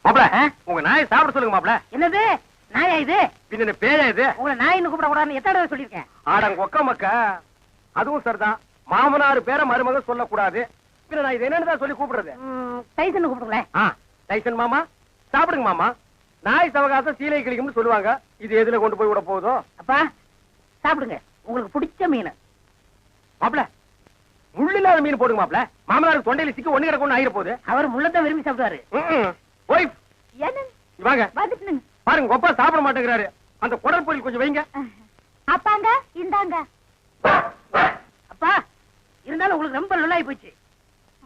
மாப்ள உங்க நாயை சாப்பிட சொல்லுங்க மாப்ள. என்னது நாயா இது? பின்ன பேயா இது? உங்களை நாயின்னு கூப்பிட கூடாதுன்னு எத்தனை தடவை சொல்லியிருக்கேன்? ஆடங்க ஒக்க மக்க. அதுவும் சரிதான், மாமனார் பேர மருமக சொல்லக்கூடாது. பின்ன நான் இது என்னன்னு சொல்லி கூப்பிடுறது? டைசன் கூப்பிடுங்களேன். டைசன் மாமா சாப்பிடுங்க மாமா. நாய் சவகாசம் சீலை கிளிக்கும்னு சொல்லுவாங்க. இது எதுல கொண்டு போய் விட போகுதோ? அப்பா சாப்பிடுங்க, உங்களுக்கு பிடிச்ச மீன். மாப்ள முள்ளு இல்லாத மீன் போடுங்க மாப்ள. மாமனாருக்கு தொண்டையில சிக்கி ஒண்ணு கிடக்கும் ஆயிர போகுது. அவர் முள்ளத்தை விரும்பி சாப்பிடுவாரு. வாங்க பாருங்க, கொப்பா சாப்பிட மாட்டேங்கிறாரு. அந்த குடல் பொரியல் கொஞ்சம் வைங்க. அப்பாங்க இந்தாங்க. அப்பா இருந்தாலும் உங்களுக்கு ரொம்ப நல்லாயி போச்சு.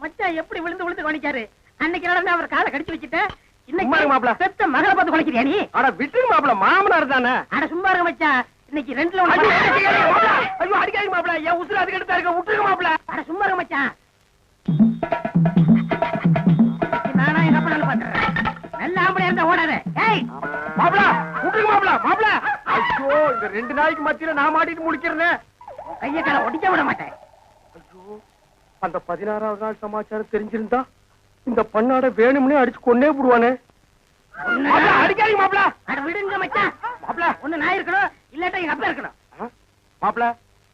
மச்சான் எப்படி விழுந்து விழுந்து கவனிக்காரு. அன்னைக்கு நடந்து அவர் காலை கடிச்சு வச்சுட்டேன். இன்னைக்கு மாப்ள பெத்த மகளை பார்த்து குலைக்கிறியா நீ? அட விட்டுங்க மாப்ள, மாமனார் தானே. அட சும்மா இருக்க மச்சான், இன்னைக்கு ரெண்டுல ஐயோ அடிக்காதீங்க மாப்ள, என் உசுறு அதுக்கு எடுத்தா இருக்க. விட்டுருங்க மாப்ள. அட சும்மா இருக்க மச்சான். நானா எங்க அப்பா நல்லா பாத்துறேன். நல்ல ஆம்பளை இருந்தா ஓடாத. ஏய் மாப்ள விட்டுருங்க மாப்ள. மாப்ள ஐயோ இந்த ரெண்டு நாய்க்கு மத்தியில நான் மாட்டிட்டு முடிக்கிறேன். கைய கால ஒடிக்க விட மாட்டேன். ஐயோ அந்த 16வது நாள் சமாச்சாரம் தெரிஞ்சிருந்தா இந்த பண்ணாட வேணும்னே அடிச்சு கொன்னே போடுவானே. அடிக்காதீங்க மாப்ள. அட விடுங்க மச்சான். மாப்ள ஒண்ணு நான் இருக்கணும், இல்லாட்டா எங்க அப்பா இருக்கணும். மாப்ள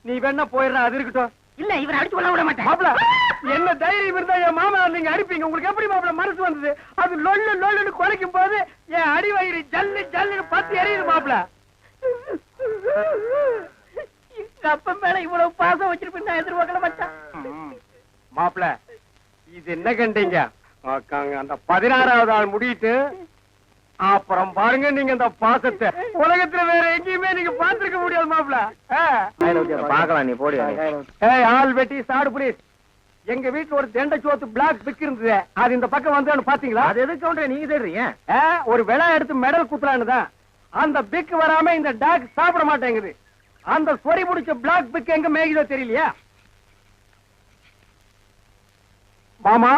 நீ வேணா போயிடுற, அது இருக்கட்டும். இல்ல இவரை அடிச்சு கொள்ள விட மாட்டேன். மாப்ள என்ன தைரியம் இருந்தா என் மாமனார் நீங்க அடிப்பீங்க? உங்களுக்கு எப்படி மாப்ள மனசு வந்தது? அது லொல்லு லொல்லுன்னு குலைக்கும் போது என் அடி வயிறு ஜல்லு ஜல்லுன்னு பத்தி எரியுது மாப்ள. எங்க அப்பா மேல இவ்வளவு பாசம் வச்சிருப்பேன் நான் எதிர்பார்க்கல மச்சான். மாப்ள இது என்ன கண்டீங்க? அந்த 16வது ஆள் முடிட்டு அப்புறம் பாருங்க நீங்க இந்த பாசத்தை உலகத்துல வேற எங்கேயுமே நீங்க பாத்துருக்க முடியாது மாப்ள. பாக்கலாம், நீ போடு. ஆள் வெட்டி சாடு புரியுது. எங்க வீட்டுல ஒரு தெண்டை சோத்து பிளாக் பிக் இருந்தது, அது இந்த பக்கம் வந்து பாத்தீங்களா? அது எதுக்கு கவுண்டர் நீங்க தேடுறீங்க? ஒரு விழா எடுத்து மெடல் குத்துறான்னு தான். அந்த பிக் வராம இந்த டாக் சாப்பிட மாட்டேங்குது. அந்த சொறி பிடிச்ச பிளாக் பிக் எங்க மேய்தோ தெரியலையா மாமா?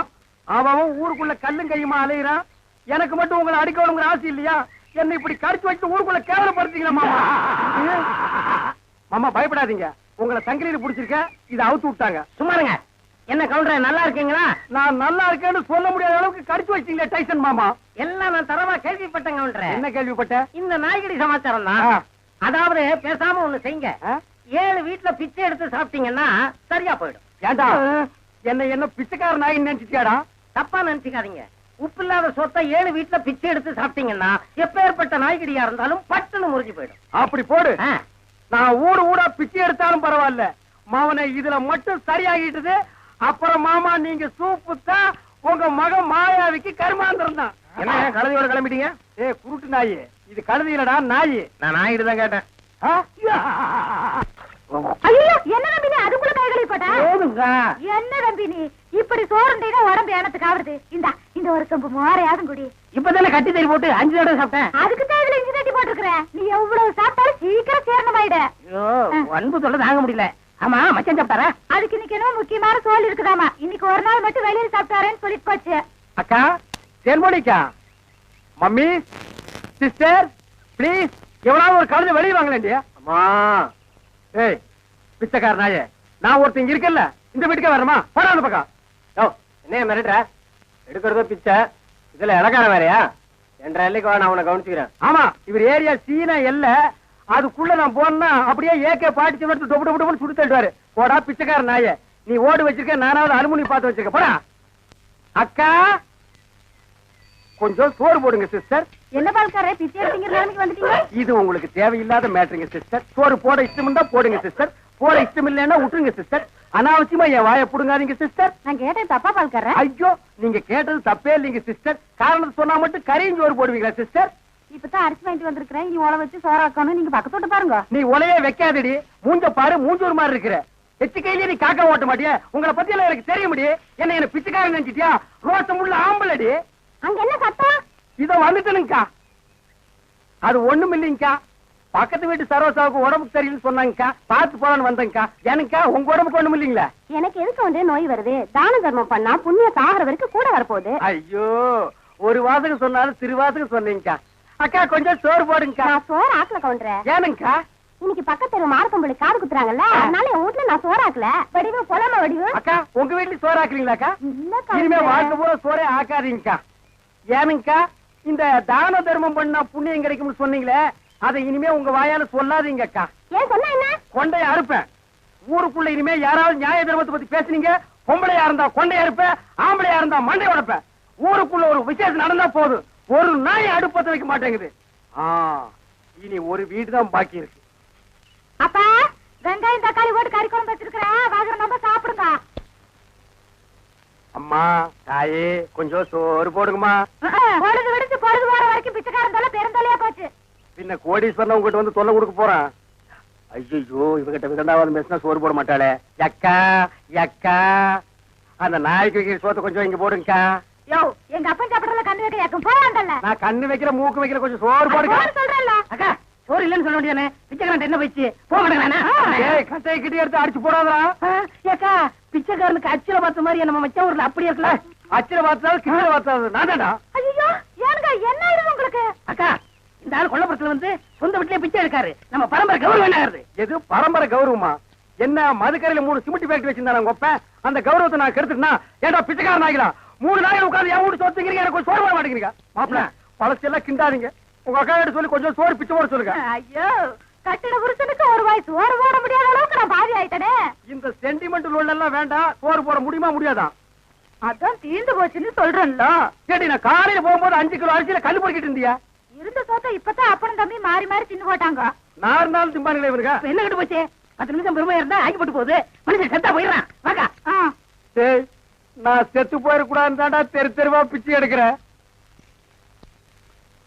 அவன் ஊருக்குள்ள கல்லும் கையுமா அலையிறான். எனக்கு மட்டும் உங்களை அடிக்கணுங்கிற ஆசை இல்லையா? என்ன இப்படி கடிச்சு வச்சு ஊருக்குள்ள கேவலப்படுத்தீங்களா மாமா? மாமா பயப்படாதீங்க, உங்களை சங்கிலியில பிடிச்சிருக்க, இதை அவுத்து விட்டாங்க. சும்மாருங்க. என்ன கவுண்டர் நல்லா இருக்கீங்களா? நான் நல்லா இருக்கேன்னு சொல்ல முடியாத அளவுக்கு கடிச்சு வச்சீங்களே டைசன் மாமா. எல்லாம் நான் தரமா கேள்விப்பட்டேன் கவுண்டர். என்ன கேள்விப்பட்ட? இந்த நாய்கடி சமாச்சாரம் தான். அதாவது பேசாம ஒண்ணு செய்யுங்க, 7 வீட்டுல பிச்சை எடுத்து சாப்பிட்டீங்கன்னா சரியா போயிடும். ஏண்டா என்ன பிச்சைக்கார நாய் நினைச்சிட்டியாடா? தப்பா நினைச்சுக்காதீங்க. உப்பு இல்லாத சொத்தை 7 வீட்டுல பிச்சை எடுத்து சாப்பிட்டீங்கன்னா எப்பேற்பட்ட நாய்கடியா இருந்தாலும் பட்டுன்னு முறிஞ்சு போயிடும். அப்படி போடு. நான் ஊடா பிச்சை எடுத்தாலும் பரவாயில்ல, மாவனை இதுல மட்டும் சரியாகிட்டது. அப்புறம் மாமா நீங்க சூப்பு தான் உங்க மகன் மாயாவிக்கு கருமாந்திரம் தான். என்ன கழுதையோட கிளம்பிட்டீங்க? குருட்டு நாய் இது, கழுதை இல்லடா நாய். நான் நாயிட்டு தான் கேட்டேன். ஐயோ என்ன நம்பி நீ அதுக்குள்ள கைகளை போட்டா? என்ன நம்பி நீ இப்படி சோறுண்டீங்க உடம்பு எனத்துக்கு ஆவறது? இந்த ஒரு கம்பு மோரையாதும் குடி. இப்பதானே கட்டி தறி போட்டு 5 தடவை சாப்பிட்டேன். அதுக்கு தான் இதுல இஞ்சி தட்டி போட்டுருக்கிற. நீ எவ்வளவு சாப்பிட்டாலும் சீக்கிரம் சேரணமாயிட. அன்பு சொல்ல தாங்க முடியல. ஆமா மச்சான் சாப்பிட்டாரா? அதுக்கு இன்னைக்கு என்ன முக்கியமான சோல் இருக்குதாமா. இன்னைக்கு ஒரு நாள் மட்டும் வெளியில சாப்பிட்டாரேன்னு சொல்லிட்டு போச்சு. அக்கா செல்மோனிக்கா, மம்மி, சிஸ்டர் பிளீஸ் எவ்வளவு ஒரு கழுதை வெளியே வாங்கலேண்டிய. அம்மா ஏய் பிச்சைக்கார நாயே, நான் ஒருத்தங்க இருக்கல, இந்த வீட்டுக்கே வரமா? போடா அந்த பக்கம். என்ன மிரட்டுற? எடுக்கிறதோ பிச்சை, இதுல இலக்கான வேறையா? 2 எல்லைக்கு நான் அவனை கவனிச்சுக்கிறேன். ஆமா இவர் ஏரியா சீனா எல்ல, அதுக்குள்ள நான் போனா அப்படியே ஏகே பாட்டி எடுத்து டொப்பு டொப்பு டொப்பு சுடு தள்ளுவாரு. போடா பிச்சைக்கார நாயே, நீ ஓடு வச்சிருக்க, நானாவது அலுமினி பார்த்து வச்சிருக்க. போடா. அக்கா கொஞ்சம் சோறு போடுங்க சிஸ்டர். என்ன பால்காரே பிச்சை எடுத்தீங்க நிலைமைக்கு வந்துட்டீங்க? இது உங்களுக்கு தேவையில்லாத மேட்டருங்க சிஸ்டர். சோறு போட இஷ்டம் இருந்தா போடுங்க சிஸ்டர், போட இஷ்டம் இல்லைன்னா விட்டுருங்க சிஸ்டர். அனாவசியமா என் வாயை புடுங்காதீங்க சிஸ்டர். நான் கேட்டேன் தப்பா பால்காரே? ஐயோ நீங்க கேட்டது தப்பே இல்லைங்க சிஸ்டர். காரணம் சொன்னா மட்டும் கரையும் சோறு போடுவீங்களா சிஸ்டர்? இப்பதான் அரிசி வாங்கிட்டு வந்திருக்கிறேன், இனி உழ வச்சு சோறாக்கணும். நீங்க பக்கத்தோட்டு பாருங்க. நீ உலையே வைக்காதடி, மூஞ்ச பாரு, மூஞ்சூர் மாதிரி இருக்கிற. எச்சு கையிலேயே நீ காக்கா ஓட்ட மாட்டியா? உங்களை பத்தி எல்லாம் எனக்கு தெரிய முடியும். என்ன பிச்சைக்காரன் நினைச்சிட்டியா? ரோசம் உள்ள ஆம்பளடி. அங்க என்ன சத்தம்? இத வந்துட்டனுங்கக்கா. அது ஒண்ணும் இல்லைங்கக்கா, பக்கத்து வீட்டு சரோசாவுக்கு உடம்புக்கு சரியில்லைன்னு சொன்னாங்கக்கா, பார்த்து போலான்னு வந்தேங்கக்கா. எனக்கா உங்க உடம்புக்கு ஒண்ணும் இல்லைங்களா? எனக்கு எதுக்கு வந்து நோய் வருது? தான தர்மம் பண்ணா புண்ணிய சாகர வரைக்கும் கூட வரப்போகுது. ஐயோ ஒரு வாசகம் சொன்னாலும் திருவாசகம் சொன்னீங்கக்கா. அக்கா கொஞ்சம் சோறு போடுங்கக்கா. நான் சோறு ஆக்கல கவுண்டரே. ஏனுங்கக்கா? இன்னைக்கு பக்கத்துல மாரப்பம்பளி காது குத்துறாங்கல்ல, அதனால என் வீட்டுல நான் சோறாக்கல. வடிவு பொலாம வடிவு. அக்கா உங்க வீட்டுல சோறு ஆக்குறீங்களாக்கா? இல்லக்கா. இனிமே வாழ்க்கை பூரா சோறே ஆக்காதீங்கக்கா. ஏனுங்கக்கா, இந்த தான தர்மம் பண்ணா புண்ணியம் கிடைக்கும்னு சொன்னீங்களே, அதை இனிமே உங்க வாயால சொல்லாதீங்கக்கா. ஏன் சொன்னா என்ன? கொண்டைய அறுப்பேன். ஊருக்குள்ள இனிமே யாராவது நியாய தர்மத்தை பத்தி பேசுனீங்க, பொம்பளையா இருந்தா கொண்டைய அறுப்பேன், ஆம்பளையா இருந்தா மண்டை உடைப்பேன். ஊருக்குள்ள ஒரு விசேஷம் நடந்தா போதும், ஒரு நாய் அடுப்பத்தை வைக்க மாட்டேங்குது. இனி ஒரு வீடு தான் பாக்கி இருக்கு. அப்பா, வெங்காயம் தக்காளி போட்டு கறி குழம்பு வச்சிருக்கிறேன், வாங்குற நம்ம சாப்பிடுங்க. அம்மா தாயே கொஞ்சம் சோறு போடுங்கம்மா. பொழுது விடுச்சு பொழுது போற வரைக்கும் பிச்சைக்காரன் தொல்லை பெருந்தொல்லையா போச்சு. பின்ன கோடீஸ்வரன் உங்ககிட்ட வந்து தொல்லை கொடுக்க போறான். ஐயோ இவகிட்ட விதண்டாவது பேசினா சோறு போட மாட்டாளே. எக்கா எக்கா, அந்த நாய்க்கு வைக்கிற சோத்தை கொஞ்சம் இங்க போடுங்கக்கா. யோ, எங்க அப்பன் சாப்பிடறதுல கண்ணு வைக்க யாக்கும் போவாண்டல்ல. நான் கண்ணு வைக்கிற மூக்கு வைக்கிற கொஞ்சம் சோறு போடுங்க. சொல்றேன்ல. அக்கா சோறு இல்லன்னு சொல்ல வேண்டியதானே? பிச்சைக்காரன் என்ன போயிடுச்சு, போக மாட்டேங்கிறானா? ஏய் கட்டையை கிட்டி எடுத்து அடிச்சு போடாதா. ஏக்கா பிச்சைக்காரனுக்கு அச்சில பார்த்த மாதிரி நம்ம மச்ச ஊர்ல அப்படியே இருக்கல. அச்சில பார்த்தாலும் கிட்ட பார்த்தாலும் நான்டா. ஐயோ ஏனுங்க என்ன ஆயிடுது உங்களுக்கு? அக்கா இந்த ஆள் கொல்லப்புறத்துல வந்து சொந்த வீட்லயே பிச்சை எடுக்காரு. நம்ம பரம்பரை கௌரவம் என்ன ஆகுது? எது பரம்பரை கௌரவமா? என்ன மதுக்கரையில 3 சிமெண்ட் ஃபேக்டரி வச்சிருந்தாங்க உங்க அப்ப, அந்த கௌரவத்தை நான் கெடுத்துட்டா ஏன்டா பிச்சைக்காரன் ஆகிலாம்? 3 நாள் உட்கார்ந்து என் வீட்டு சோத்துக்கிறீங்க, எனக்கு சோறு போட மாட்டேங்கிறீங்க. மாப்பிள்ள பழசெல்லாம் கிண்டாதீங்க. உங்க அக்கா கிட்ட சொல்லி கொஞ்சம் சோறு பிச்சை போட சொல்லுங்க. ஐயோ கட்டிட புருஷனுக்கு ஒரு வாய் சோறு போட முடியாத அளவுக்கு நான் பாதி ஆயிட்டனே. இந்த சென்டிமெண்ட் லோல் எல்லாம் வேண்டாம். சோறு போட முடியுமா முடியாதா? அதான் தீந்து போச்சுன்னு சொல்றேன்ல. சரி நான் காலையில போகும்போது 5 கிலோ அரிசியில கல்லு பொறுக்கிட்டு இருந்தியா? இருந்த சோத்த இப்பதான் அப்பனும் தம்பி மாறி மாறி தின்னு போட்டாங்க. நான் இருந்தாலும் திம்பானுங்களே இவனுங்க. என்ன கிட்ட போச்சு? 10 நிமிஷம் பெருமையா இருந்தா ஆக்கி போட்டு போகுது. மனுஷன் செத்தா போயிடுறான். வாக்கா. டேய் நான் செத்து போயிடக்கூடாதுன்னு தாண்டா தெரு தெருவா பிச்சை எடுக்கிறேன்.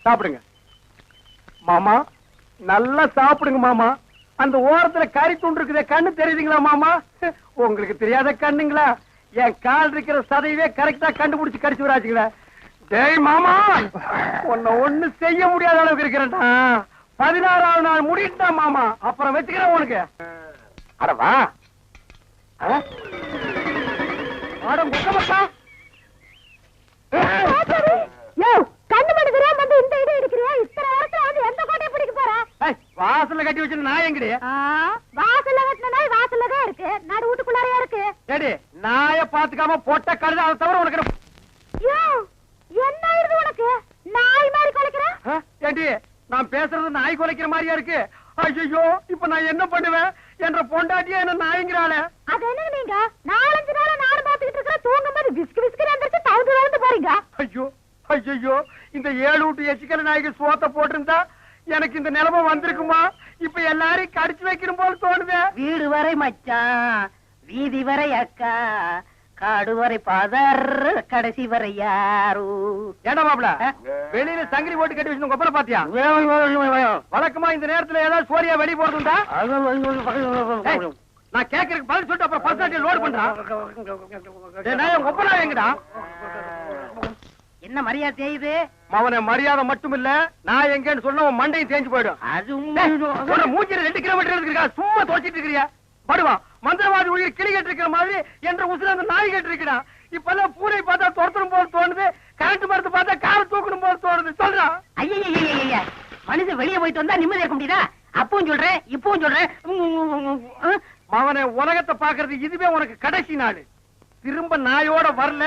சாப்பிடுங்க மாமா, நல்லா சாப்பிடுங்க மாமா. அந்த ஓரத்துல கறி துண்டு இருக்குதே, கண்ணு தெரியுதுங்களா மாமா? உங்களுக்கு தெரியாத கண்ணுங்களா? என் கால் இருக்கிற சதையவே கரெக்டா கண்டுபிடிச்சு கடிச்சு வராச்சுங்களா? டேய் மாமா, உன்னை ஒண்ணு செய்ய முடியாத அளவுக்கு இருக்கிறேன்டா. 16ஆவது நாள் முடிட்டா மாமா, அப்புறம் வச்சுக்கிறேன் உனக்கு. அடவா கண்ணு மணி தெரியாம வந்து இந்த இடம் இருக்கிறியா? இத்தனை நேரத்துல வந்து எந்த கோட்டையை பிடிக்க போற? வாசல்ல கட்டி வச்சு நாய் எங்கடி? வாசல்ல கட்டின நாய் வாசல்ல தான் இருக்கு, நடு வீட்டுக்குள்ளாரையா இருக்கு. ஏடி நாய பாத்துக்காம போட்ட கழுத, அதை தவிர உனக்கு என்ன ஆயிடுது உனக்கு? நாய் மாதிரி குலைக்கிற? ஏடி நான் பேசுறது நாய் குலைக்கிற மாதிரியா இருக்கு? ஐயோ இப்ப நான் என்ன பண்ணுவேன்? என்ற பொண்டாட்டியா என்ன நாய்ங்கிறாளே. அது என்ன நீங்க 4-5 நாளா நாடு பாத்துக்கிட்டு இருக்கிற, தூங்கும் போது விஸ்கு விஸ்கு எந்திரிச்சு தவுந்து தவுந்து போறீங்க. ஐயோ ஐயோ, இந்த 7 வீட்டு எச்சிக்கல நாய்க்கு சோத்த போட்டிருந்தா எனக்கு இந்த நிலைமை வந்திருக்குமா? இப்ப எல்லாரையும் கடிச்சு வைக்கணும் போல தோணுது. வீடு வரை மச்சான், வீதி வரை அக்கா, காடு வரை பாதர், கடைசி வரை யாரு. ஏடா மாப்ள, வெளியில சங்கிலி போட்டு கட்டி வச்சு கொப்பரை பாத்தியா? வழக்கமா இந்த நேரத்துல ஏதாவது சோரியா வெளிய போறதுண்டா? நான் கேக்குறதுக்கு பதில் சொல்லிட்டு அப்புறம் பர்சனாலிட்டி லோட் பண்றான். நான் கொப்பரா எங்கடா? என்ன மரியாதை செய்யுது? அவனை மரியாதை மட்டும் இல்ல, நான் எங்கன்னு சொன்ன உன் மண்டையும் தேஞ்சு போயிடும். அது மூச்சில 2 கிலோமீட்டர் இருக்கா, சும்மா தோச்சிட்டு இருக்கிறியா? படுவா மந்திரவாதி உயிர் கிளி கேட்டு இருக்கிற மாதிரி என்ற உசுல அந்த நாய் கேட்டு இருக்கிறா. இப்பெல்லாம் பூனை பார்த்தா துரத்தணும் போல தோணுது, கரண்ட் மரத்து பார்த்தா காரை தூக்கணும் போல தோணுது. சொல்றான். ஐயா மனுஷன் வெளியே போயிட்டு வந்தா நிம்மதி இருக்க முடியுதா? அப்பவும் சொல்றேன் இப்பவும் சொல்றேன். அவனை உலகத்தை பாக்குறது இதுவே உனக்கு கடைசி நாள். திரும்ப நாயோட வரல,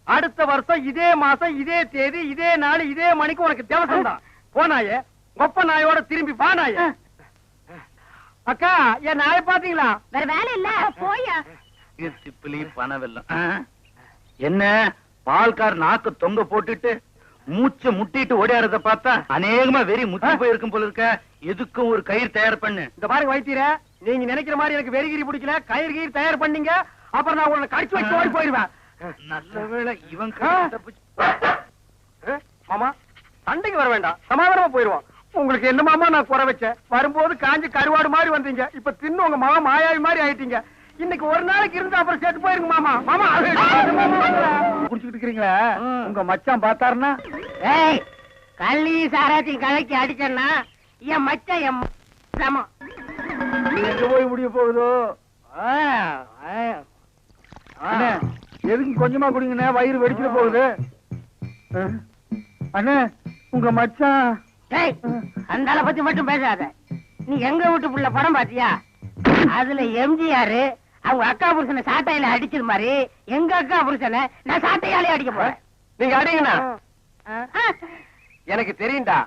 அடுத்த வருஷம் இதே மாசம் இதே தேதி இதே நாள் இதே மணிக்கு உனக்கு திவசம் தான். போனாயே ஒப்ப நாயோட திரும்பி பானாய. அக்கா என் நாயை பாத்தீங்களா? வேற வேலை இல்ல போயா. சிப்பிலி பணவெல்லாம் என்ன பால்கார் நாக்கு தொங்க போட்டுட்டு மூச்ச முட்டிட்டு ஓடியாரத பார்த்தா அநேகமா வெறி முத்தி போயிருக்கும் போல இருக்க. எதுக்கும் ஒரு கயிறு தயார் பண்ணு. இந்த பாருங்க வைத்தியரே, நீங்க நினைக்கிற மாதிரி எனக்கு வெறிகிரி பிடிக்கல. கயிறு கயிறு தயார் பண்ணீங்க, அப்புறம் நான் உங்களை கடிச்சு வச்சு ஓடி போயிருவேன். நல்ல வேளை இவன் மாமா சண்டைக்கு வர வேண்டாம், சமாதானமா போயிருவோம். உங்களுக்கு என்ன மாமா நான் குறை வச்சேன்? வரும்போது காஞ்சி கருவாடு மாதிரி வந்தீங்க, இப்ப தின்னு உங்க மாமா மாயாவி மாதிரி ஆயிட்டீங்க. இன்னைக்கு ஒரு நாளைக்கு இருந்து அப்புறம் சேர்த்து போயிருங்க மாமா. மாமா குடிச்சுக்கிட்டு இருக்கிறீங்களா? உங்க மச்சான் பார்த்தாருன்னா கள்ளி சாராத்தையும் கலக்கி அடிச்சேன்னா என் மச்சான் என் சமம். எங்க போய் முடிய போகுதோ? எதுக்கு கொஞ்சமா குடிங்கண்ணே, வயிறு வெடிச்சுட்டு போகுது. அண்ணே உங்க மச்சான் அந்த ஆளை பத்தி மட்டும் பேசாத. நீ எங்க வீட்டு புள்ள படம் பாத்தியா? அதுல எம்ஜிஆர் அவங்க அக்கா புருஷனை சாட்டையில அடிச்சது மாதிரி எங்க அக்கா புருஷனை நான் சாட்டையாலே அடிக்க போறேன். நீங்க அடிங்கண்ணா. எனக்கு தெரியும்டா,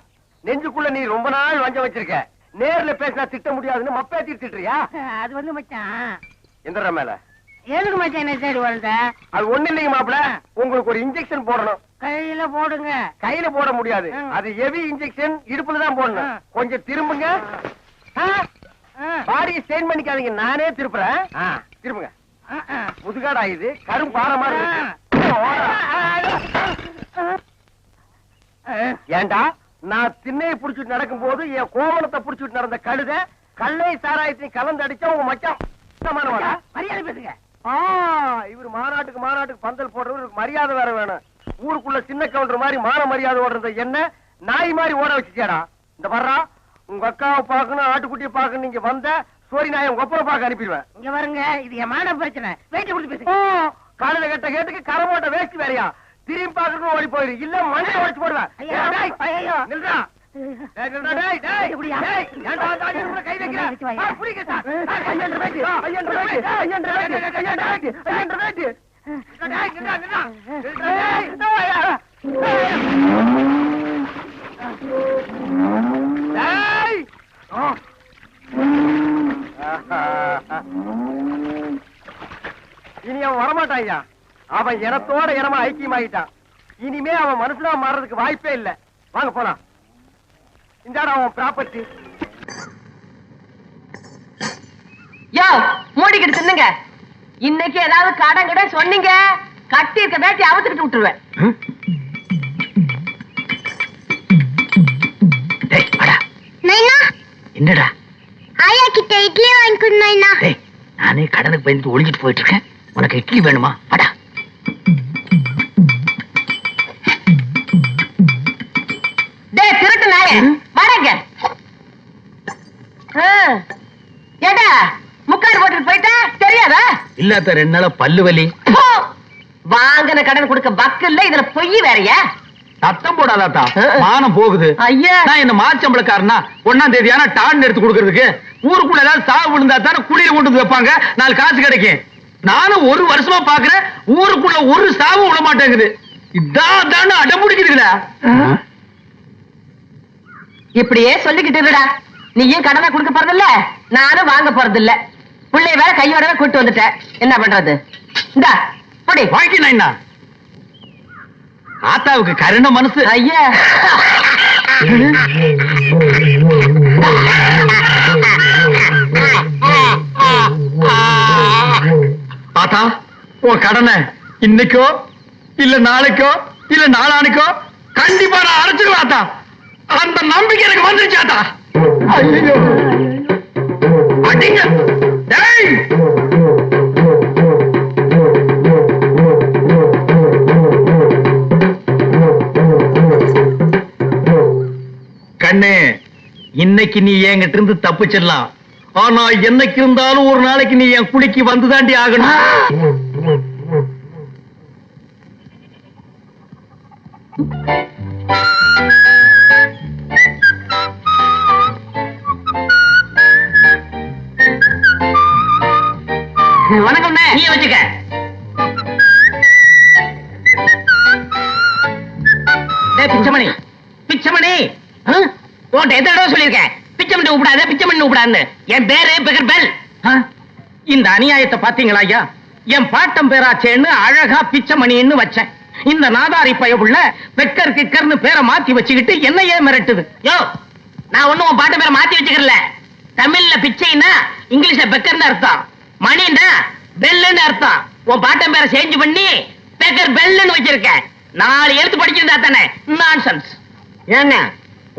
நெஞ்சுக்குள்ள நீ ரொம்ப நாள் வஞ்சம் வச்சிருக்க. நேர்ல பேசினா திட்ட முடியாதுன்னு மப்பேத்தி திட்டுறியா? அது வந்து மச்சான். எந்திர மேல எதுக்கு மச்சான் என்ன சைடு வளர்ந்த? அது ஒண்ணு இல்லைங்க மாப்பிள, உங்களுக்கு ஒரு இன்ஜெக்ஷன் போடணும். கையில போடுங்க. கையில போட முடியாது, அது ஹெவி இன்ஜெக்ஷன், இடுப்புல தான் போடணும். கொஞ்சம் திரும்புங்க. பாடியை ஸ்ட்ரெயின் பண்ணிக்காதீங்க, நானே திருப்புறேன். திரும்புங்க. முதுகாடா இது, கரும் பாரமா இருக்கு. ஏண்டா, நான் திண்ணையை புடிச்சிட்டு நடக்கும் போது என் கோவணத்தை புடிச்சிட்டு நடந்த கழுத கல்லை சாராயத்தையும் கலந்து அடிச்சா உங்க மச்சான் மரியாதை பேசுங்க. இவர் மாநாட்டுக்கு பந்தல் போடுறவருக்கு மரியாதை வேற வேணும். ஊருக்குள்ள சின்ன கவுண்டர் மாதிரி மான மரியாதை ஓடுறது என்ன நாய் மாதிரி ஓட வச்சுச்சேடா. இந்த வர்றா, உங்க அக்காவை பாக்கணும், ஆட்டுக்குட்டியை பாக்கணும். நீங்க வந்த சோரி நான் உங்க ஒப்பனை பார்க்க அனுப்பிடுவேன். இங்க வருங்க, இது என் மான பிரச்சனை. வேட்டி கொடுத்து பேசுங்க. காலையில கட்ட கேட்டுக்கு கரை போட்ட வேஸ்ட் வேறையா? திரும்பி பாக்கணும் ஓடி போயிரு, இல்ல மண்ணை உடைச்சு போடுவேன். நில்றா. இனி அவன் வரமாட்டான். அவன் இனத்தோட இனமா ஐக்கியமாயிட்டான். இனிமே அவன் மனசுல மாறதுக்கு வாய்ப்பே இல்ல. வாங்க போலாம். இந்தாடா அவன் ப்ராப்பர்ட்டி. யோ, மூடிக்கிட்டு தின்னுங்க. இன்னைக்கு ஏதாவது கடன் கிட்ட சொன்னீங்க, கட்டி இருக்க வேட்டி அவுத்துக்கிட்டு விட்டுருவேன். என்னடா ஆயா கிட்ட இட்லி வாங்கி கொடுனா? நானே கடனுக்கு பயந்து ஒளிஞ்சிட்டு போயிட்டு இருக்கேன். உனக்கு இட்லி வேணுமா? வாடா. டேய் திருட்டு நாயே, வாடங்க. ஏடா முக்காடு போட்டுட்டு போயிட்டா தெரியாதா? இல்லாத 2 நாளா பல்லு வலி. வாங்கின கடன் கொடுக்க பக்கு இல்ல, இதுல பொய் வேறையா? சத்தம் போடாதாத்தா, மானம் போகுது. ஐயா, நான் என்ன மாச்சம்பளக்காரனா 1ஆம் தேதி ஆனா டான் எடுத்து கொடுக்கறதுக்கு? ஊருக்குள்ள ஏதாவது சாவு விழுந்தா தானே குளிர கொண்டு வந்து வைப்பாங்க, 4 காசு கிடைக்கும். நானும் 1 வருஷமா பாக்குறேன், ஊருக்குள்ள ஒரு சாவு விட மாட்டேங்குது. இதான் அடம்பிடிக்குதுடா. இப்படியே சொல்லிக்கிட்டு இருடா. நீ ஏன் கடனை கொடுக்க போறதில்ல, நானும் வாங்க போறதில்ல. பிள்ளைய வேற கையோட கூட்டு வந்துட்ட, என்ன பண்றது? இந்தா படி. வாங்கினா என்ன? ஆத்தாவுக்கு கருண மனசு. ஐயா, ஆத்தா, உன் கடனை இன்னைக்கோ இல்ல நாளைக்கோ இல்ல நாளானிக்கோ கண்டிப்பா நான் அரைச்சுக்கலாம் ஆத்தா. அந்த நம்பிக்கை எனக்கு வந்துருச்சு ஆத்தா. ஐயோ, அடிங்க. டேய், கண்ணே, இன்னைக்கு நீ என்கிட்ட இருந்து தப்பிச்சிடலாம். ஆனா என்னைக்கு இருந்தாலும் ஒரு நாளைக்கு நீ என் குடிக்கு வந்துதாண்டி ஆகணும். வணக்கம். நீ வச்சுக்க. பிச்சமணி, பிச்சமணி, உன்கிட்ட எத்தனை தடவை சொல்லியிருக்கேன், பிச்சமணி கூப்பிடாத, பிச்சமணி கூப்பிடாதுன்னு. என் பேரு பெகர் பெல். இந்த அநியாயத்தை பாத்தீங்களா ஐயா? என் பாட்டம் பேராச்சேன்னு அழகா பிச்சமணின்னு வச்சேன். இந்த நாதாரி பயவுள்ள பெக்கர் கிக்கர்னு பேரை மாத்தி வச்சுக்கிட்டு என்னையே மிரட்டுது. யோ, நான் ஒண்ணும் உன் பாட்டு பேரை மாத்தி வச்சுக்கல. தமிழ்ல பிச்சைன்னா இங்கிலீஷ்ல பெக்கர்னு அர்த்தம், மணின்னா பெல்லுன்னு அர்த்தம். உன் பாட்டம் பேரை சேஞ்ச் பண்ணி பெக்கர் பெல்லுன்னு வச்சிருக்கேன். 4 எழுத்து படிச்சிருந்தா தானே நான்சென்ஸ். என்ன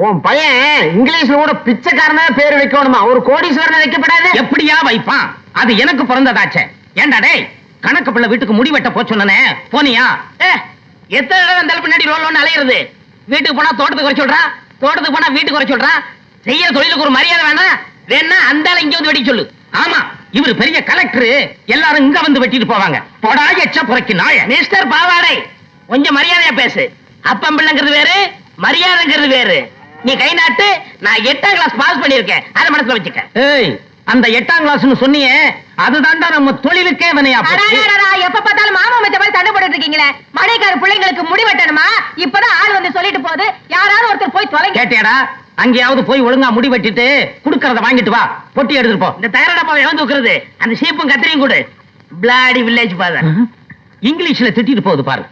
உன் பையன் இங்கிலீஷ்ல கூட பிச்சைக்காரனா பேர் வைக்கணுமா? ஒரு கோடீஸ்வரனை வைக்கப்படாது? எப்படியா வைப்பான்? அது எனக்கு பிறந்ததாச்சே. ஏண்டா டேய், கணக்கு பிள்ளை வீட்டுக்கு முடி வெட்ட போச்சொன்னே போனியா? எத்தனை தடவை அந்த பின்னாடி ரோல் அலையிறது? வீட்டுக்கு போனா தோட்டத்துக்கு குறை சொல்றான், தோட்டத்துக்கு போனா வீட்டுக்கு குறை சொல்றான். செய்யற தொழிலுக்கு ஒரு மரியாதை வேணா? வேணா அந்த இங்க வந்து வெட்டி சொல்லு. ஆமா, இவரு பெரிய கலெக்டர், எல்லாரும் இங்க வந்து வெட்டிட்டு போவாங்க. போடா எச்ச புறக்கி நாய. மிஸ்டர் பாவாடை, கொஞ்சம் மரியாதையா பேசு. அப்பம் பிள்ளைங்கிறது வேறு, மரியாதைங்கிறது வேறு. நீ கை நாட்டு. நான் 8ஆம் கிளாஸ் பாஸ் பண்ணிருக்கேன், அதை மனசுல வச்சுக்க. ஏய், அந்த 8ஆம் கிளாஸ்னு சொன்னியே, அதுதான்டா நம்ம தொழிலுக்கே வினையா போச்சு. எப்ப பார்த்தாலும் மாமா மச்ச மாதிரி சண்டை போட்டுட்டு இருக்கீங்களே. மழைக்கார பிள்ளைங்களுக்கு முடி வெட்டணுமா? இப்பதான் ஆள் வந்து சொல்லிட்டு போகுது. யாராவது ஒருத்தர் போய் தொலைங்க. கேட்டியாடா? அங்கேயாவது போய் ஒழுங்கா முடி வெட்டிட்டு குடுக்கறத வாங்கிட்டு வா, பொட்டி எடுத்துட்டு போ. இந்த தயாரடப்பாவை எவன் தூக்குறது? அந்த சீப்பும் கத்திரியும் கொடு. Bloody village father. இங்கிலீஷ்ல திட்டிட்டு போகுது பாரு.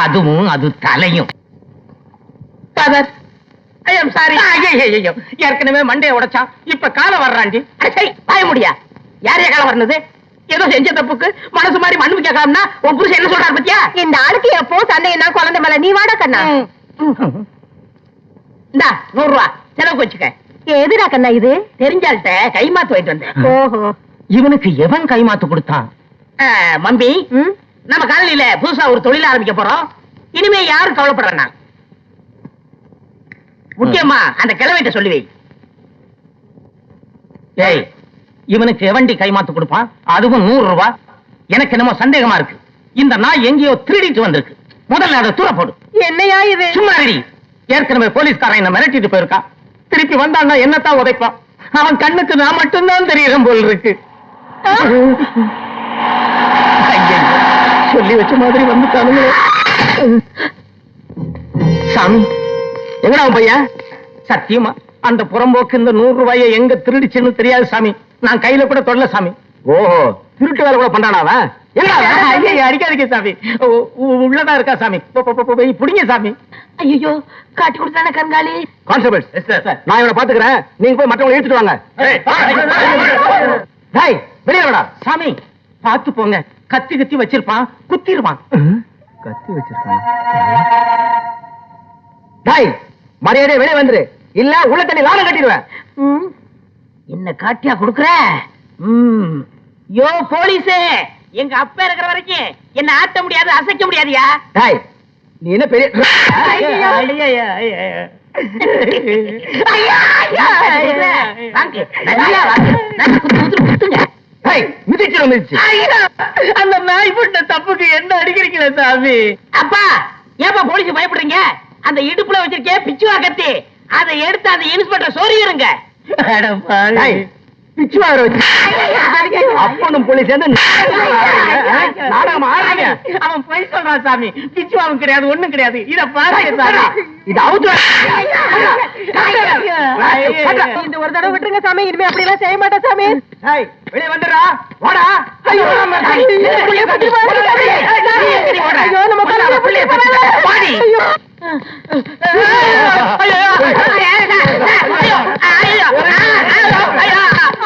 அதுவும் அது தலையும். Father, I am sorry. ஐயோ, ஏற்கனவே மண்டைய உடைச்சான், இப்ப கால வர்றாண்டி. பாய முடியா? யாரையா காலம் வரணுது? ஏதோ செஞ்ச தப்புக்கு மனசு மாதிரி மண்ணு கேட்காமனா உன் புருஷன் என்ன சொல்றாரு பத்தியா? இந்த ஆளுக்கு எப்போ சந்தேகம் தான் குழந்தை மேல. நீ வாடா கண்ணா. இந்தா 100 ரூபா செலவுக்கு வச்சுக்க. எதுடா கண்ணா இது? தெரிஞ்சால்கிட்ட கைமாத்து வாங்கிட்டு வந்தேன். ஓஹோ. இவனுக்கு எவன் கைமாத்து கொடுத்தான்? மம்பி, நம்ம காலனியில புதுசா ஒரு தொழில் ஆரம்பிக்க போறோம். இனிமே யாரும் கவலைப்படுறா. முக்கியமா அந்த கிழமைட்ட சொல்லி வை. ஏய், இவனுக்கு எவண்டி கைமாத்து கொடுப்பான்? அதுவும் 100 ரூபாய். எனக்கு என்னமோ சந்தேகமா இருக்கு. இந்த நாய் எங்கேயோ திருடிட்டு வந்திருக்கு. முதல்ல அதை தூர போடு. என்னையா இது? சும்மா ரெடி. ஏற்கனவே போலீஸ்காரன் என்ன மிரட்டிட்டு போயிருக்கான். திருப்பி வந்தான்னா என்னத்தான் உதைப்பான். அவன் கண்ணுக்கு நான் மட்டும்தான் தெரியும் போல் இருக்கு. ஐயையோ, சொல்லி வச்ச மாதிரி வந்துட்டானுங்க. சாமி, எங்கடா உன் பையன்? சத்தியமா அந்த புறம்போக்கு இந்த 100 ரூபாயை எங்க திருடிச்சுன்னு தெரியாது சாமி. நான் கையில கூட தொடல சாமி. ஓஹோ, திருட்டு வேலை கூட பண்றானா? அடிக்காதீங்க சாமி. உள்ளதா இருக்கா சாமி? புடிங்க சாமி. ஐயோ, காட்டி கொடுத்தானே கண்காலி. கான்ஸ்டபிள், நான் இவனை பாத்துக்கிறேன். நீங்க போய் மற்றவங்களை எடுத்துட்டு வாங்க. டேய், வெளியே வாடா. சாமி, பாத்து போங்க. கத்தி கத்தி வச்சிருப்பான், குத்திருவான். கத்தி வச்சிருப்பான். டேய், மரியாதை வெளியே வந்துரு, இல்ல உள்ள தண்ணி நானும் கட்டிடுவேன். என்ன காட்டியா கொடுக்குற? யோ போலீஸே, எங்க அப்பா இருக்கிற வரைக்கும் என்ன ஆட்ட முடியாது, அசைக்க முடியாதுயா. டேய், நீ என்ன பெரிய மிதிச்சு அந்த நாய் புட்ட தப்புக்கு என்ன அடிக்கிறீங்களா சாமி? அப்பா, ஏப்பா போலீஸ் பயப்படுறீங்க? அந்த இடுப்புல வச்சிருக்கே பிச்சுவா கத்தி, அதை எடுத்து அந்த இன்ஸ்பெக்டர் சொரியிருங்க. பிச்சுவார வச்சு அப்பனும் போலீஸ் நாடகம் ஆடுறீங்க. அவன் போய் சொல்றான் சாமி. பிச்சுவாவும் கிடையாது, ஒண்ணும் கிடையாது. இத பாருங்க சாமி. இது அவுத்து இந்த ஒரு தடவை விட்டுருங்க சாமி. இனிமே அப்படி எல்லாம் செய்ய மாட்டேன் சாமி. வெளியே வந்துடுறா, வாடா. ஐயோ, நம்ம பிள்ளைய பாடி. ஐயோ, ஐயோ, ஐயோ, ஐயோ, ஐயோ, ஐயோ, ஐயோ, ஐயோ.